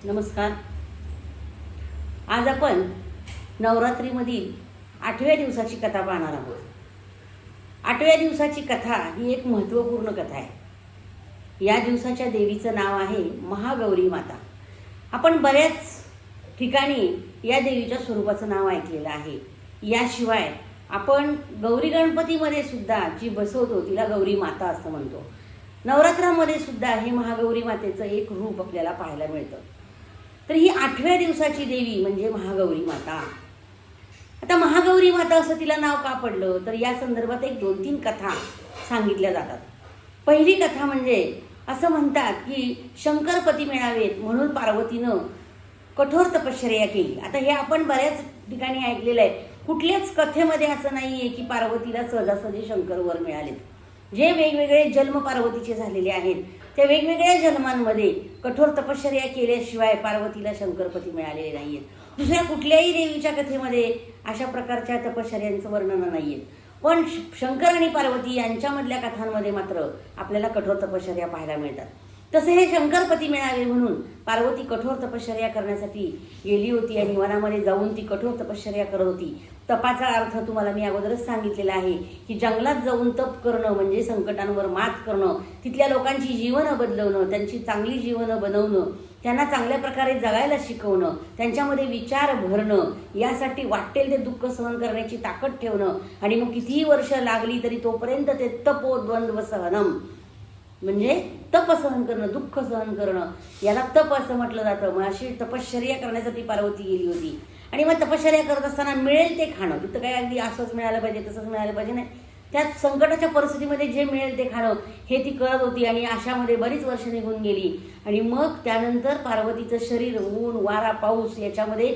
नमस्कार. आज आपण नवरात्रीमधील 8व्या दिवसाची कथा पाहणार आहोत. 8व्या दिवसाची कथा ही एक महत्त्वपूर्ण कथा आहे. या दिवसाच्या देवीचं नाव आहे महागौरी माता. आपण बऱ्याच ठिकाणी या देवीच्या स्वरूपाचं नाव ऐकलेलं आहे. याशिवाय आपण गौरी गणपतीमध्ये सुद्धा जी बसवतो तिला गौरी माता असं म्हणतो. नवरात्रामध्ये सुद्धा हे महागौरी मातेचं एक रूप आपल्याला पाहायला मिळतं. तर ही 8व्या दिवसाची देवी म्हणजे महागौरी माता. आता महागौरी माता असं तिला नाव का पडलं तर या संदर्भात एक 2-3 कथा सांगितल्या जातात. पहिली कथा म्हणजे असं म्हणतात की शंकरपती मिळावेत म्हणून पार्वतीनं कठोर तपश्चर्या केली. आता हे आपण बऱ्याच ठिकाणी ऐकलेलं आहे. कुठल्याच कथेमध्ये असं नाहीये की पार्वतीला सहजासहजी शंकर वर मिळालेत. जे वेगवेगळे जन्म पार्वतीचे झालेले आहेत त्या वेगवेगळ्या जन्मांमध्ये कठोर तपश्चर्या केल्याशिवाय पार्वतीला शंकरपती मिळालेले नाहीयेत. दुसऱ्या कुठल्याही देवीच्या कथेमध्ये अशा प्रकारच्या तपश्चर्यांचं वर्णन नाहीये. पण शंकर आणि पार्वती यांच्यामधल्या कथांमध्ये मात्र आपल्याला कठोर तपश्चर्या पाहायला मिळतात. तसे हे शंकरपती मिळाले म्हणून पार्वती कठोर तपश्चर्या करण्यासाठी गेली होती आणि वनामध्ये जाऊन ती कठोर तपश्चर्या करत होती. तपाचा अर्थ तुम्हाला मी अगोदरच सांगितलेला आहे की जंगलात जाऊन तप करणं म्हणजे संकटांवर मात करणं, तिथल्या लोकांची जीवनं बदलवणं, त्यांची चांगली जीवनं बनवणं, त्यांना चांगल्या प्रकारे जगायला शिकवणं, त्यांच्यामध्ये विचार भरणं, यासाठी वाटेल ते दुःख सहन करण्याची ताकद ठेवणं आणि मग कितीही वर्ष लागली तरी तोपर्यंत ते तपोद्वंद्व सहनम म्हणजे तप सहन करणं, दुःख सहन करणं, याला तप असं म्हटलं जातं. मग अशी तपश्चर्या करण्यासाठी पार्वती गेली होती. आणि मग तपश्चर्या करत असताना मिळेल ते खाणं, तिथं काय अगदी असंच मिळालं पाहिजे तसंच मिळालं पाहिजे नाही. त्या संकटाच्या परिस्थितीमध्ये जे मिळेल ते खाणं हे ती करत होती. आणि अशामध्ये बरीच वर्ष निघून गेली. आणि मग त्यानंतर पार्वतीचं शरीर ऊन वारा पाऊस याच्यामध्ये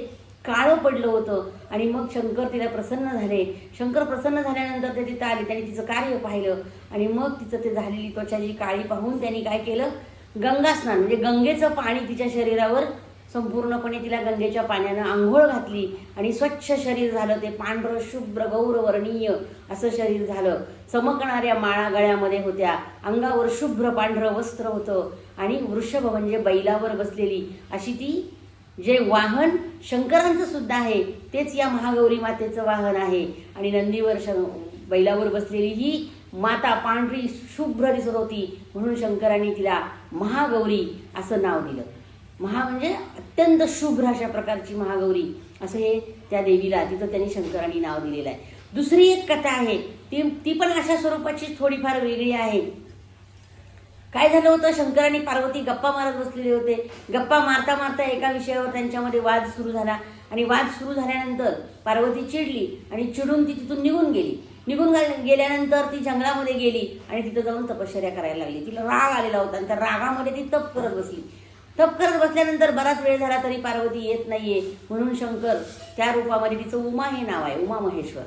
काळं पडलं होतं. आणि मग शंकर तिला प्रसन्न झाले. शंकर प्रसन्न झाल्यानंतर ते तिथं आले. त्यांनी तिचं कार्य पाहिलं आणि मग तिचं ते झालेली त्वचा जी काळी पाहून त्यांनी काय केलं, गंगा स्नान म्हणजे गंगेचं पाणी तिच्या शरीरावर संपूर्णपणे तिला गंगेच्या पाण्यानं आंघोळ घातली आणि स्वच्छ शरीर झालं. ते पांढरं शुभ्र गौरवर्णीय असं शरीर झालं. चमकणाऱ्या माळा गळ्यामध्ये होत्या, अंगावर शुभ्र पांढरं वस्त्र होतं आणि वृषभ म्हणजे बैलावर बसलेली अशी ती जे वाहन शंकरांचं सुद्धा आहे तेच या महागौरी मातेचं वाहन आहे. आणि नंदीवर बैलावर बसलेली ही माता पांढरी शुभ्र दिसत होती म्हणून शंकरांनी तिला महागौरी असं नाव दिलं. महा म्हणजे अत्यंत शुभ्र अशा प्रकारची महागौरी असं हे त्या देवीला तिथं त्यांनी शंकरांनी नाव दिलेलं आहे. दुसरी एक कथा आहे ती पण अशा स्वरूपाची थोडीफार वेगळी आहे. काय झालं होतं, शंकर आणि पार्वती गप्पा मारत बसलेले होते. गप्पा मारता मारता एका विषयावर त्यांच्यामध्ये वाद सुरू झाला. आणि वाद सुरू झाल्यानंतर पार्वती चिडली आणि चिडून ती तिथून निघून गेली. गेल्यानंतर ती जंगलामध्ये गेली आणि तिथं जाऊन तपश्चर्या करायला लागली. तिला राग आलेला होता आणि त्या रागामध्ये ती तप करत बसली. तप करत बसल्यानंतर बराच वेळ झाला तरी पार्वती येत नाहीये म्हणून शंकर त्या रूपामध्ये, तिचं उमा हे नाव आहे, उमा महेश्वर,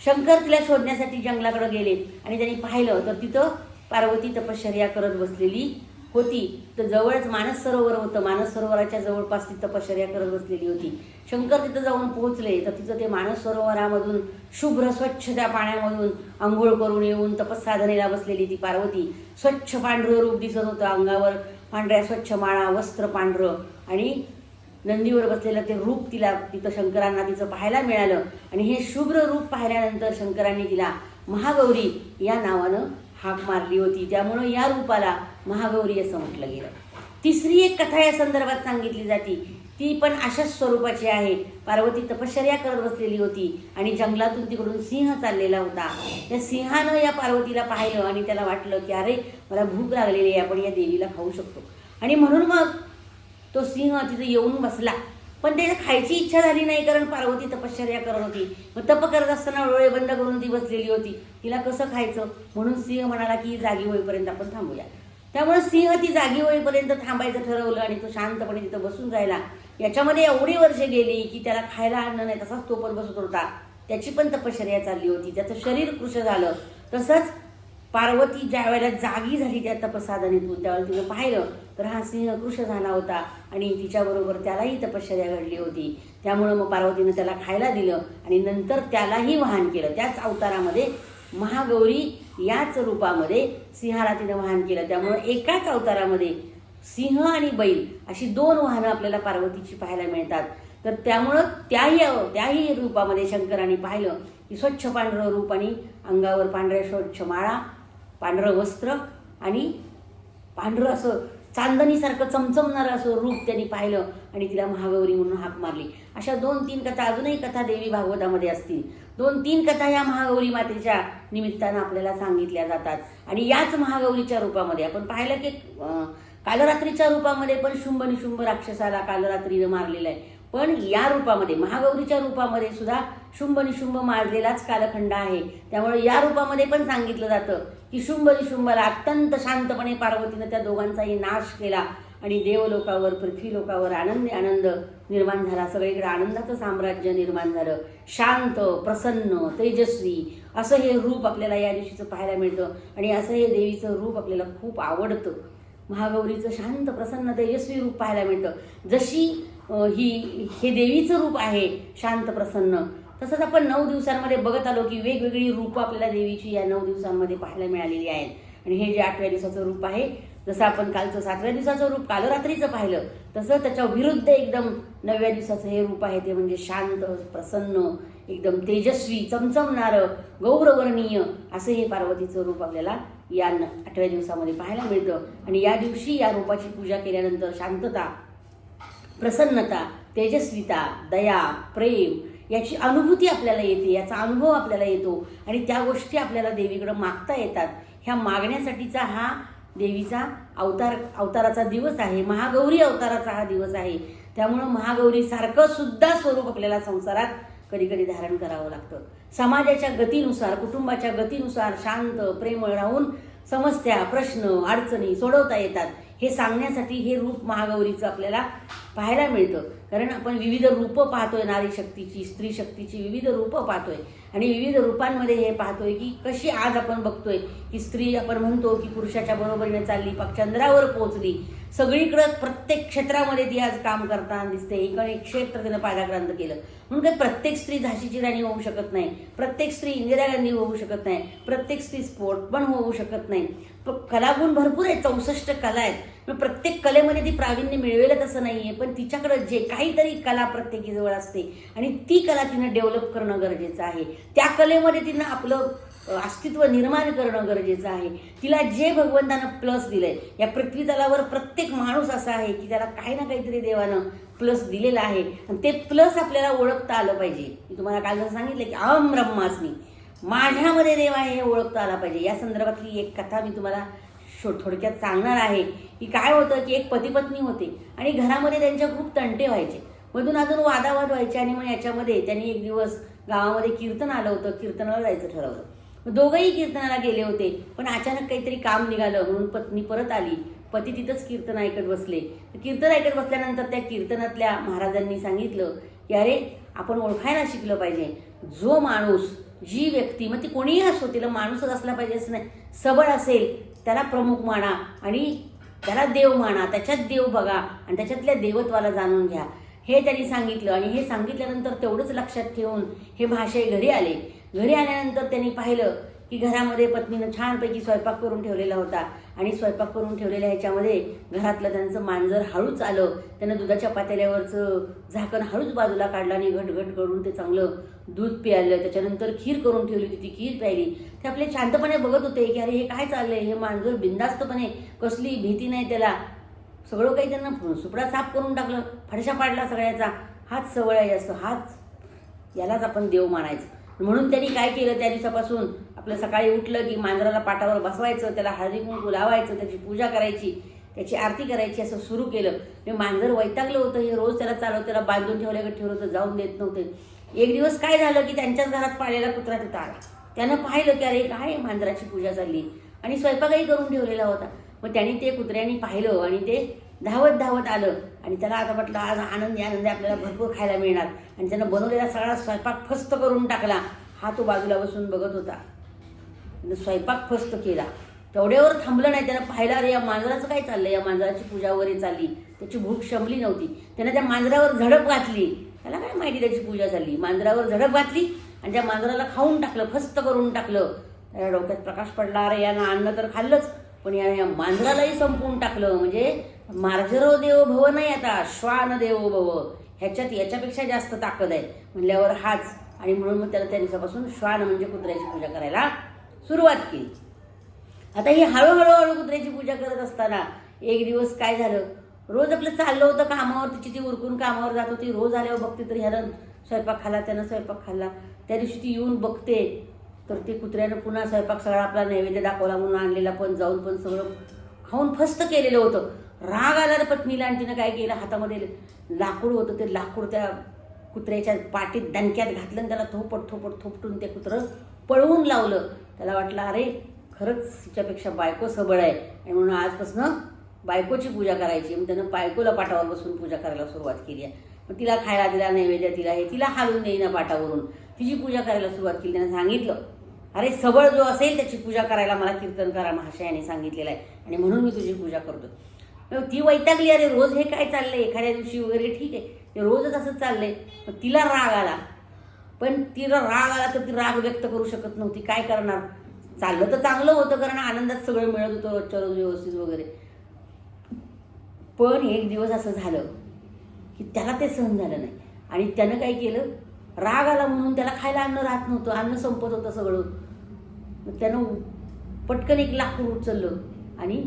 शंकर तिला शोधण्यासाठी जंगलाकडे गेले. आणि त्यांनी पाहिलं तर तिथं पार्वती तपश्चर्या करत बसलेली होती. तर जवळच मानस सरोवर होतं. मानस सरोवराच्या जवळपास ती तपश्चर्या करत बसलेली होती. शंकर तिथं जाऊन पोहोचले तर तिथं ते मानस सरोवरामधून शुभ्र स्वच्छ त्या पाण्यामधून आंघोळ करून येऊन तपस्साधनेला बसलेली ती पार्वती स्वच्छ पांढरं रूप दिसत होतं. अंगावर पांढऱ्या स्वच्छ माळा, वस्त्र पांढरं आणि नंदीवर बसलेलं ते रूप तिला तिथं शंकरांना तिचं पाहायला मिळालं. आणि हे शुभ्र रूप पाहिल्यानंतर शंकरांनी तिला महागौरी या नावानं हाक मारली होती. त्यामुळं या रूपाला महागौरी असं म्हटलं गेलं. तिसरी एक कथा या संदर्भात सांगितली जाते. ती पण अशाच स्वरूपाची आहे. पार्वती तपश्चर्या करत बसलेली होती आणि जंगलातून तिकडून सिंह चाललेला होता. त्या सिंहानं या पार्वतीला पाहिलं आणि त्याला वाटलं की अरे मला भूक लागलेली आहे, आपण या देवीला खाऊ शकतो. आणि म्हणून मग तो सिंह तिथे येऊन बसला. पण त्याला खायची इच्छा झाली नाही कारण पार्वती तपश्चर्या करत होती. मग तप करत असताना डोळे बंद करून ती बसलेली होती. तिला कसं खायचं म्हणून सिंह म्हणाला की जागी होईपर्यंत आपण थांबूया. त्यामुळे सिंह ती जागी होईपर्यंत थांबायचं ठरवलं आणि तो शांतपणे तिथं बसून राहिला. याच्यामध्ये एवढी वर्षे गेली की त्याला खायला आणलं नाही, तसाच तो पण बसत होता. त्याची पण तपश्चर्या चालली होती. त्याचं शरीर कृश झालं. तसंच पार्वती ज्या वेळेला जागी झाली त्या तपसाधनेतून त्यावेळेला तिने पाहिलं तर हा सिंह कृश झाला होता आणि तिच्याबरोबर त्यालाही तपश्चर्या घडली होती. त्यामुळं मग पार्वतीनं त्याला खायला दिलं आणि नंतर त्यालाही वाहन केलं. त्याच अवतारामध्ये महागौरी याच रूपामध्ये सिंहाला तिने वाहन केलं. त्यामुळे एकाच अवतारामध्ये सिंह आणि बैल अशी 2 वाहनं आपल्याला पार्वतीची पाहायला मिळतात. तर त्यामुळं त्याही रूपामध्ये शंकराने पाहिलं की स्वच्छ पांढरं रूप आणि अंगावर पांढऱ्या स्वच्छ माळा, पांढरं वस्त्र आणि पांढरं असं चांदणीसारखं चमचमणारं असं रूप त्यांनी पाहिलं आणि तिला महागौरी म्हणून हाक मारली. अशा 2-3 कथा, अजूनही कथा देवी भागवतामध्ये असतील. 2-3 कथा या महागौरी मातेच्या निमित्तानं आपल्याला सांगितल्या जातात. आणि याच महागौरीच्या रूपामध्ये आपण पाहिलं की कालरात्रीच्या रूपामध्ये पण शुंभ निशुंभ राक्षसाला कालरात्रीनं मारलेलं आहे. पण या रूपामध्ये महागौरीच्या रूपामध्ये सुद्धा शुंभ निशुंभ मारलेलाच कालखंड आहे. त्यामुळे या रूपामध्ये पण सांगितलं जातं की शुंभ निशुंभाला अत्यंत शांतपणे पार्वतीनं त्या दोघांचाही नाश केला आणि देवलोकावर पृथ्वीलोकावर आनंद निर्माण झाला. सगळीकडे आनंदाचं साम्राज्य निर्माण झालं. शांत, प्रसन्न, तेजस्वी असं हे रूप आपल्याला या दिवशीचं पाहायला मिळतं. आणि असं हे देवीचं रूप आपल्याला खूप आवडतं. महागौरीचं शांत, प्रसन्न, तेजस्वी रूप पाहायला मिळतं. जशी हे देवीचं रूप आहे शांत, प्रसन्न, तसंच आपण 9 दिवसांमध्ये बघत आलो की वेगवेगळी रूपं आपल्याला देवीची या 9 दिवसांमध्ये पाहायला मिळालेली आहेत. आणि हे जे 8व्या दिवसाचं रूप आहे, जसं आपण कालचं 7व्या दिवसाचं रूप कालरात्रीचं पाहिलं, तसं त्याच्या विरुद्ध एकदम 9व्या दिवसाचं हे रूप आहे. ते म्हणजे शांत, प्रसन्न, एकदम तेजस्वी, चमचमणारं, गौरवर्णीय असं हे पार्वतीचं रूप आपल्याला या 8व्या दिवसामध्ये पाहायला मिळतं. आणि या दिवशी या रूपाची पूजा केल्यानंतर शांतता, प्रसन्नता, तेजस्विता, दया, प्रेम याची अनुभूती आपल्याला येते, याचा अनुभव आपल्याला येतो. आणि त्या गोष्टी आपल्याला देवीकडे मागता येतात. ह्या मागण्यासाठीचा हा देवीचा अवताराचा दिवस आहे. महागौरी अवताराचा हा दिवस आहे. त्यामुळं महागौरीसारखं सुद्धा स्वरूप आपल्याला संसारात कधी कधी धारण करावं लागतं. समाजाच्या गतीनुसार, कुटुंबाच्या गतीनुसार शांत, प्रेमळ राहून समस्या, प्रश्न, अडचणी सोडवता येतात. हे सांगण्यासाठी हे रूप महागौरीचं आपल्याला पाहायला मिळतं. कारण आपण विविध रूपं पाहतोय, नारी शक्तीची, स्त्री शक्तीची विविध रूपं पाहतोय. आणि विविध रूपांमध्ये हे पाहतोय की कशी आज आपण बघतोय की स्त्री, आपण म्हणतो की पुरुषाच्या बरोबरीने चालली, पाक चंद्रावर पोहोचली. सगळीकडं प्रत्येक क्षेत्रामध्ये ती आज काम करताना दिसते. एक क्षेत्र तिनं पादाक्रांत केलं. म्हणून काही प्रत्येक स्त्री झाशीची राणी होऊ शकत नाही, प्रत्येक स्त्री इंदिरा गांधी होऊ शकत नाही, प्रत्येक स्त्री स्पोर्टमन होऊ शकत नाही. कलागुण भरपूर आहेत, 64 कला आहेत. पण प्रत्येक कलेमध्ये ती प्रावीण्य मिळवेलच असं नाही आहे. पण तिच्याकडं जे काहीतरी कला प्रत्येकीजवळ असते आणि ती कला तिनं डेव्हलप करणं गरजेचं आहे. त्या कलेमध्ये तिनं आपलं अस्तित्व निर्माण करणं गरजेचं आहे. तिला जे भगवंतानं प्लस दिलंय, या पृथ्वी तलावर प्रत्येक माणूस असा आहे की त्याला काही ना काहीतरी देवानं प्लस दिलेलं आहे. आणि ते प्लस आपल्याला ओळखता आलं पाहिजे. मी तुम्हाला काल जसं सांगितलं की अहम ब्रह्मास्मी, माझ्यामध्ये देव आहे हे ओळखता आला पाहिजे. या संदर्भातली एक कथा मी तुम्हाला थोडक्यात सांगणार आहे. की काय होतं की एक पती पत्नी होते आणि घरामध्ये त्यांच्या खूप तंटे व्हायचे, मधून अजून वादावाद व्हायचे. आणि मग याच्यामध्ये त्यांनी एक दिवस गावामध्ये कीर्तन आलं होतं, कीर्तनाला जायचं ठरवलं. दोघंही कीर्तनाला गेले होते. पण अचानक काहीतरी काम निघालं म्हणून पत्नी परत आली. पती तिथंच कीर्तन ऐकत बसले. कीर्तन ऐकत बसल्यानंतर त्या कीर्तनातल्या महाराजांनी सांगितलं की अरे, आपण ओळखायला शिकलं पाहिजे. जो माणूस, जी व्यक्ती, मग ती कोणीही असो, तिला माणूसच असला पाहिजे असं नाही, सबळ असेल त्याला प्रमुख माना आणि त्याला देव माना, त्याच्यात देव बघा आणि त्याच्यातल्या देवत्वाला जाणून घ्या, हे त्यांनी सांगितलं. आणि हे सांगितल्यानंतर तेवढंच लक्षात ठेवून हे महाशय घरी आले. घरी आल्यानंतर त्यांनी पाहिलं की घरामध्ये पत्नीनं छानपैकी स्वयंपाक करून ठेवलेला होता. आणि स्वयंपाक करून ठेवलेल्या ह्याच्यामध्ये घरातलं त्यांचं मांजर हळूच आलं. त्यानं दुधाच्या पातेल्यावरचं झाकण हळूच बाजूला काढलं आणि घटघट करून ते चांगलं दूध प्यायलं. त्याच्यानंतर खीर करून ठेवली होती, ती खीर प्यायली. ते आपले शांतपणे बघत होते की अरे हे काय चाललंय. हे मांजर बिनधास्तपणे, कसली भीती नाही त्याला, सगळं काही त्यांना सुपडा साफ करून टाकलं, फडशा पाडला सगळ्याचा. हाच सवय आहे असं, हाच यालाच आपण देव मानायचं. म्हणून त्यांनी काय केलं, त्या दिवसापासून आपलं सकाळी उठलं की मांजराला पाटावर बसवायचं, त्याला हळदी कुंकू लावायचं, त्याची पूजा करायची, त्याची आरती करायची, असं सुरू केलं. हे मांजर वैतागलं होतं. हे रोज त्याला चालवत, त्याला बांधून ठेवल्याकडे ठेवलं होतं, जाऊन देत नव्हते. एक दिवस काय झालं की त्यांच्याच घरात पाळलेला कुत्रा तिथं आला. त्यानं पाहिलं की अरे काय मांजराची पूजा चालली आणि स्वयंपाकही करून ठेवलेला होता. मग त्यांनी ते कुत्र्यानी पाहिलं आणि ते धावत धावत आलं. आणि त्याला आता म्हटलं आज आनंदी आपल्याला भरपूर खायला मिळणार. आणि त्यानं बनवलेला सगळा स्वयंपाक फस्त करून टाकला. हा तो बाजूला बसून बघत होता. स्वयंपाक फस्त केला, तेवढ्यावर थांबलं नाही. त्यानं पाहिलं अरे या मांजराचं काय चाललं, या मांजराची पूजा वगैरे चालली. त्याची भूक शमली नव्हती. त्यानं त्या मांजरावर झडप घातली. त्याला काय माहिती त्याची पूजा चालली. मांजरावर झडप घातली आणि त्या मांजराला खाऊन टाकलं, फस्त करून टाकलं. त्याच्या डोक्यात प्रकाश पडला, अरे यानं अन्न तर खाल्लंच पण या मांजरालाही संपवून टाकलं. म्हणजे मार्जरो देवो भव नाही, आता श्वान देवो भव, ह्याच्यात याच्यापेक्षा जास्त ताकद आहे म्हणल्यावर हाच. आणि म्हणून मग त्याला त्या दिवसापासून श्वान म्हणजे कुत्र्याची पूजा करायला सुरुवात केली. आता ही हळूहळू कुत्र्याची पूजा करत असताना एक दिवस काय झालं, रोज आपलं चाललं होतं कामावर, तिची ती उरकून कामावर जात होती. रोज आल्यावर बघते तर ह्यानं स्वयंपाक खाल्ला, त्यानं स्वयंपाक खाल्ला. त्या दिवशी ती येऊन बघते तर ते कुत्र्यानं पुन्हा स्वयंपाक सगळा आपला नैवेद्य दाखवला म्हणून आणलेला पण जाऊन पण सगळं खाऊन फस्त केलेलं होतं. राग आला पत्नीला आणि तिनं काय केलं, हातामध्ये लाकूड होतं, ते लाकूड त्या कुत्र्याच्या पाठीत दणक्यात घातलं आणि त्याला थोपटून ते कुत्रं पळवून लावलं. त्याला वाटलं अरे खरंच तिच्यापेक्षा बायको सबळ आहे आणि म्हणून आजपासून बायकोची पूजा करायची. मग त्यानं बायकोला पाठावर बसून पूजा करायला सुरुवात केली आहे. मग तिला खायला दिला, नैवेद्य तिला, हे तिला हालून देईना पाठावरून, तिची पूजा करायला सुरुवात केली. त्यानं सांगितलं अरे सबळ जो असेल त्याची पूजा करायला मला कीर्तन करा महाशयाने सांगितलेलं आहे आणि म्हणून मी तुझी पूजा करतो. ती वैतागली, अरे रोज हे काय चाललंय, एखाद्या दिवशी वगैरे ठीक आहे, ते रोजच असं चाललंय. मग तिला राग आला, पण तिला राग आला तर ती राग व्यक्त करू शकत नव्हती. काय करणार, चाललं तर चांगलं होतं कारण आनंदात सगळं मिळत होतं रोजच्या रोज व्यवस्थित वगैरे. पण एक दिवस असं झालं की त्याला ते सहन झालं नाही आणि त्यानं काय केलं, राग आला म्हणून त्याला खायला अन्न राहत नव्हतं, अन्न संपत होतं सगळं. मग त्यानं पटकन एक लाकूड उचललं आणि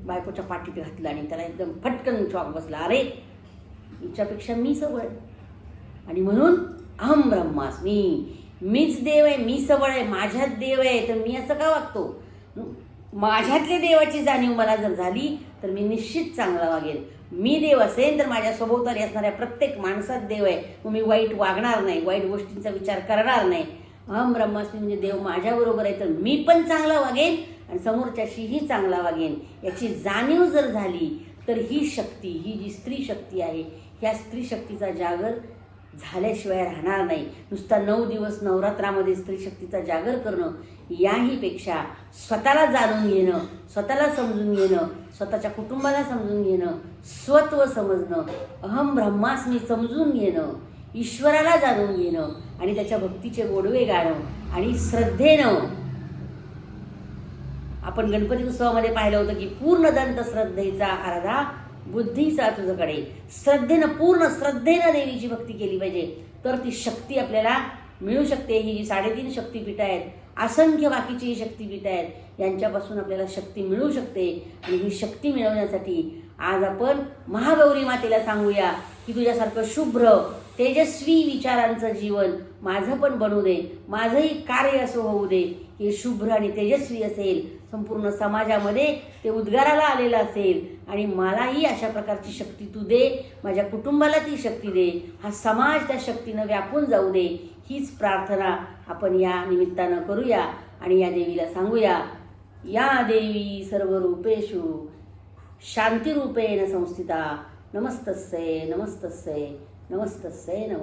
बायकोच्या पाठीत घातलं आणि त्याला एकदम फटकन चॉक बसला. अरे हिच्यापेक्षा मी सबळ आणि म्हणून अहम ब्रह्मास्मी, मीच देव आहे, मी सबळ आहे, माझ्यात देव आहे, तर मी असं का वागतो. माझ्यातल्या देवाची जाणीव मला जर झाली तर मी निश्चित चांगला वागेल. मी देव असेल तर माझ्या सभोवताली असणाऱ्या प्रत्येक माणसात देव आहे, मग मी वाईट वागणार नाही, वाईट गोष्टींचा विचार करणार नाही. अहम ब्रह्मास्मी म्हणजे देव माझ्याबरोबर आहे तर मी पण चांगला वागेन आणि समोरच्याशीही चांगला वागेन. याची जाणीव जर झाली तर ही शक्ती, ही जी स्त्री शक्ती आहे, ह्या स्त्री शक्तीचा जागर झाल्याशिवाय राहणार नाही. नुसता 9 दिवस नवरात्रामध्ये स्त्री शक्तीचा जागर करणं याहीपेक्षा स्वतःला जाणून घेणं, स्वतःला समजून घेणं, स्वतःच्या कुटुंबाला समजून घेणं, स्वत्व समजणं, अहम ब्रह्मास्मी समजून घेणं, ईश्वराला जाणून घेणं आणि त्याच्या भक्तीचे गोडवे गाणं आणि श्रद्धेनं. आपण गणपती उत्सवामध्ये पाहिलं होतं की पूर्ण दंत श्रद्धेचा अर्धा बुद्धीचा तुझ्याकडे. श्रद्धेनं, पूर्ण श्रद्धेनं देवीची भक्ती केली पाहिजे तर ती शक्ती आपल्याला मिळू शकते. ही जी 3.5 शक्तिपीठं आहेत, असंख्य बाकीची ही शक्तिपीठं आहेत, यांच्यापासून आपल्याला शक्ती मिळू शकते. आणि ही शक्ती मिळवण्यासाठी आज आपण महागौरी मातेला सांगूया की तुझ्यासारखं शुभ्र तेजस्वी विचारांचं जीवन माझं पण बनू दे, माझंही कार्य असं होऊ दे की शुभ्र आणि तेजस्वी असेल, संपूर्ण समाजामध्ये ते उद्गाराला आलेलं असेल आणि मलाही अशा प्रकारची शक्ती तू दे, माझ्या कुटुंबाला ती शक्ती दे, हा समाज त्या शक्तीनं व्यापून जाऊ दे. हीच प्रार्थना आपण या निमित्तानं करूया आणि या देवीला सांगूया, या देवी सर्वरूपेषु शांतिरूपेण संस्थिता, नमस्तस्यै नमस्तस्यै नमस्तस्यै नमो.